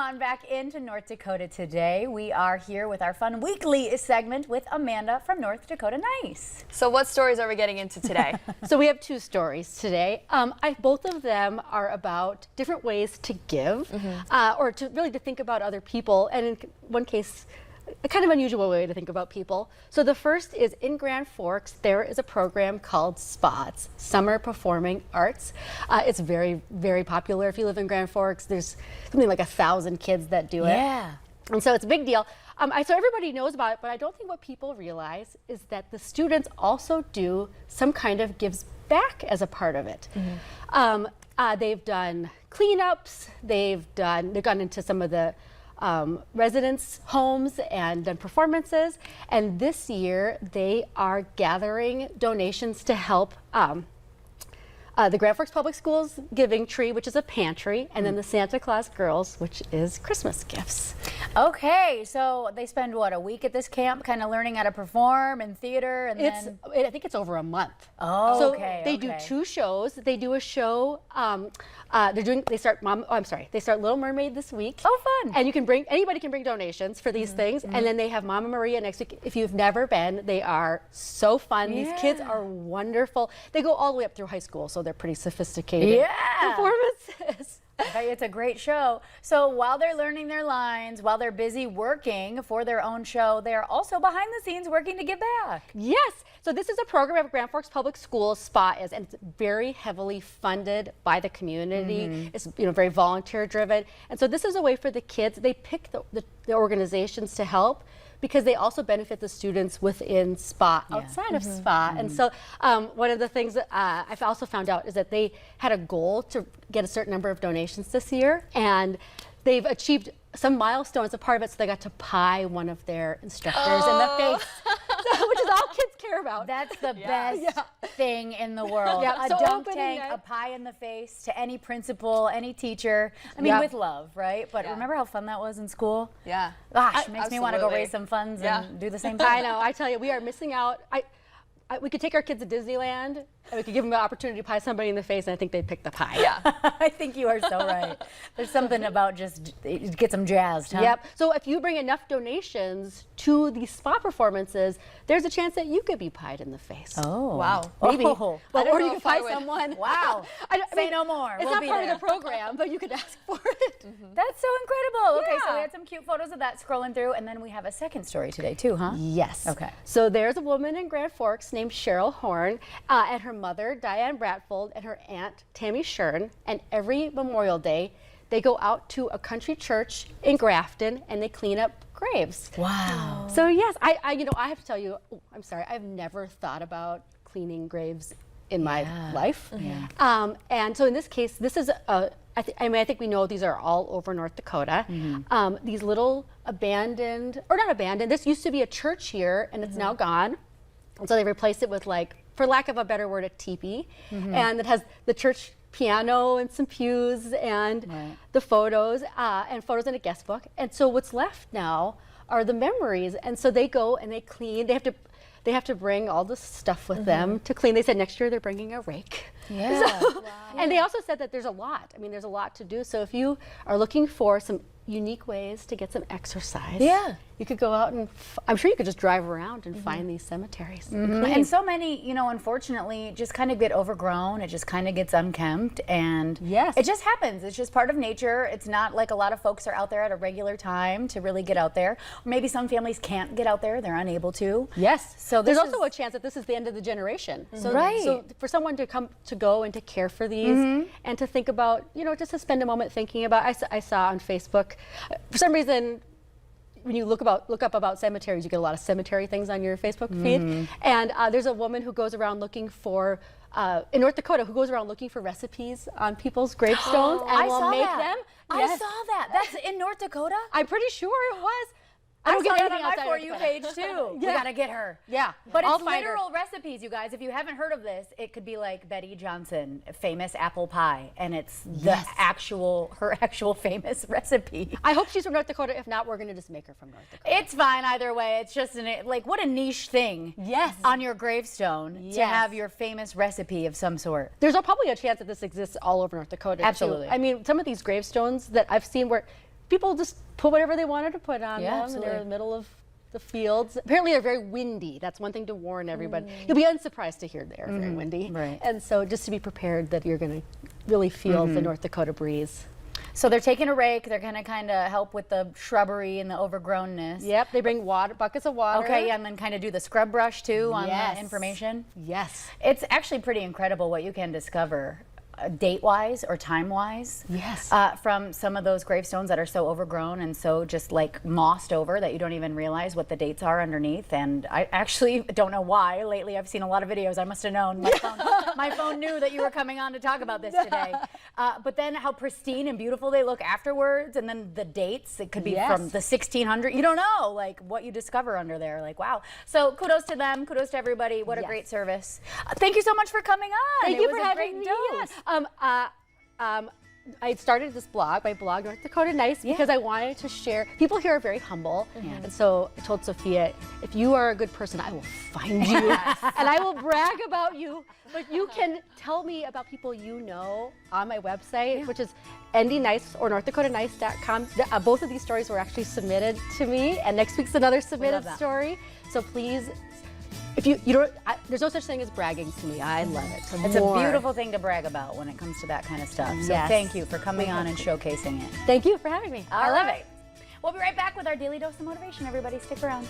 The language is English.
on back into North Dakota today. We are here with our fun weekly segment with Amanda from North Dakota Nice. So what stories are we getting into today? So we have two stories today. Both of them are about different ways to give or to really to think about other people. And in one case, a kind of unusual way to think about people. So the first is in Grand Forks, there is a program called SPA, it's Summer Performing Arts. It's very, very popular. If you live in Grand Forks, there's something like 1,000 kids that do it. Yeah. And so it's a big deal. So everybody knows about it, but I don't think what people realize is that the students also do some kind of gives back as a part of it. They've done cleanups, they've gone into some of the residents' homes and done performances. And this year they are gathering donations to help the Grand Forks Public Schools Giving Tree, which is a pantry, and then the Santa Claus Girls, which is Christmas gifts. Okay, so they spend what, a week at this camp, kind of learning how to perform in theater, and then I think it's over a month. Oh, so okay. They do 2 shows. They do a show. They start Little Mermaid this week. Oh, fun! And anybody can bring donations for these things. And then they have Mama Maria next week. If you've never been, they are so fun. Yeah. These kids are wonderful. They go all the way up through high school, so they're pretty sophisticated performances. It's a great show. So while they're learning their lines, while they're busy working for their own show, they're also behind the scenes working to give back. Yes. So this is a program at Grand Forks Public Schools, SPA is, and it's very heavily funded by the community. It's very volunteer driven. And so this is a way for the kids, they pick the organizations to help, because they also benefit the students within SPA, outside of SPA. And so one of the things that I've also found out is that they had a goal to get a certain number of donations this year, and they've achieved some milestones as a part of it, so they got to pie one of their instructors in the face, which is all kids care about. That's the best thing in the world. Yeah. A So dunk opening tank, night. a pie in the face to any principal, any teacher. I mean, with love, right? But remember how fun that was in school? Yeah. Gosh, makes me want to go Absolutely. raise some funds and do the same thing. I know, I tell you, we are missing out. We could take our kids to Disneyland, and we could give them the opportunity to pie somebody in the face, and I think they'd pick the pie. Yeah. I think you are so right. There's something about just, it gets them jazzed, huh? Yep. So if you bring enough donations to these SPA performances, there's a chance that you could be pied in the face. Oh. Wow. Maybe. Oh. Or you could pie someone. Wow. Say no more. It's We'll not be part there. of the program, but you could ask for it. That's so incredible. Okay, so Yeah. we had some cute photos of that scrolling through, and then we have a second story today too, huh? Yes. Okay. So there's a woman in Grand Forks named Cheryl Horn, and her mother, Diane Bratfold, and her aunt, Tammy Shern, and every Memorial Day, they go out to a country church in Grafton, and they clean up graves. Wow. So yes, I have to tell you, I'm sorry, I've never thought about cleaning graves in my life. And so in this case, this is I think we know these are all over North Dakota. These little abandoned, or not abandoned, this used to be a church here, and it's now gone. And so they replaced it with, like, for lack of a better word, a teepee. And it has the church piano and some pews and the photos and a guest book. And so what's left now are the memories. And so they go and they clean. They have to bring all the stuff with them to clean. They said next year they're bringing a rake. Yeah. And they also said that there's a lot. I mean, there's a lot to do. So if you are looking for some unique ways to get some exercise, you could go out and I'm sure you could just drive around and find these cemeteries. And so many, unfortunately, just kind of get overgrown. It just kind of gets unkempt, and it just happens. It's just part of nature. It's not like a lot of folks are out there at a regular time to really get out there. Or maybe some families can't get out there; they're unable to. Yes. So there's also a chance that this is the end of the generation. So, so for someone to go and to care for these and to think about, just to spend a moment thinking about. I saw on Facebook, for some reason, when you look up about cemeteries, you get a lot of cemetery things on your Facebook feed. And there's a woman who goes around looking for, in North Dakota, who goes around looking for recipes on people's gravestones and will make them. I saw that. That's in North Dakota? I'm pretty sure it was. I don't saw get that anything on my outside For of You Dakota. page too. We gotta get her. Yeah, But I'll it's find her. literal recipes, you guys. If you haven't heard of this, it could be like Betty Johnson, famous apple pie, and it's her actual famous recipe. I hope she's from North Dakota. If not, we're gonna just make her from North Dakota. It's fine either way. It's just what a niche thing. On your gravestone to have your famous recipe of some sort. There's probably a chance that this exists all over North Dakota. Absolutely. Too. I mean, some of these gravestones that I've seen where people just put whatever they wanted to put on them, absolutely. and they're in the middle of the fields. Apparently they're very windy. That's one thing to warn everybody. You'll be unsurprised to hear they're very windy. Right. And so just to be prepared that you're going to really feel the North Dakota breeze. So they're taking a rake. They're going to kind of help with the shrubbery and the overgrownness. Yep, they bring water, buckets of water. Okay, yeah, and then kind of do the scrub brush too on the information. Yes. It's actually pretty incredible what you can discover date-wise or time-wise. Yes. From some of those gravestones that are so overgrown and so just like mossed over that you don't even realize what the dates are underneath. And I actually don't know why. Lately I've seen a lot of videos. I must have known. My phone knew that you were coming on to talk about this today. But then how pristine and beautiful they look afterwards, and then the dates. It could be from the 1600. You don't know like what you discover under there. Like, wow. So kudos to them. Kudos to everybody. What a great service. Thank you so much for coming on. Thank you for having me. Yes. I started this blog, my blog, North Dakota Nice, because I wanted to share. People here are very humble, and so I told Sophia, if you are a good person, I will find you, and I will brag about you. But you can tell me about people you know on my website, which is NDNice or NorthDakotaNice.com. Both of these stories were actually submitted to me, and next week's another submitted story. So please. If you don't, there's no such thing as bragging to me. I love it. It's a beautiful thing to brag about when it comes to that kind of stuff. So thank you for coming on and showcasing it. Thank you for having me. I love it. We'll be right back with our Daily Dose of Motivation. Everybody stick around.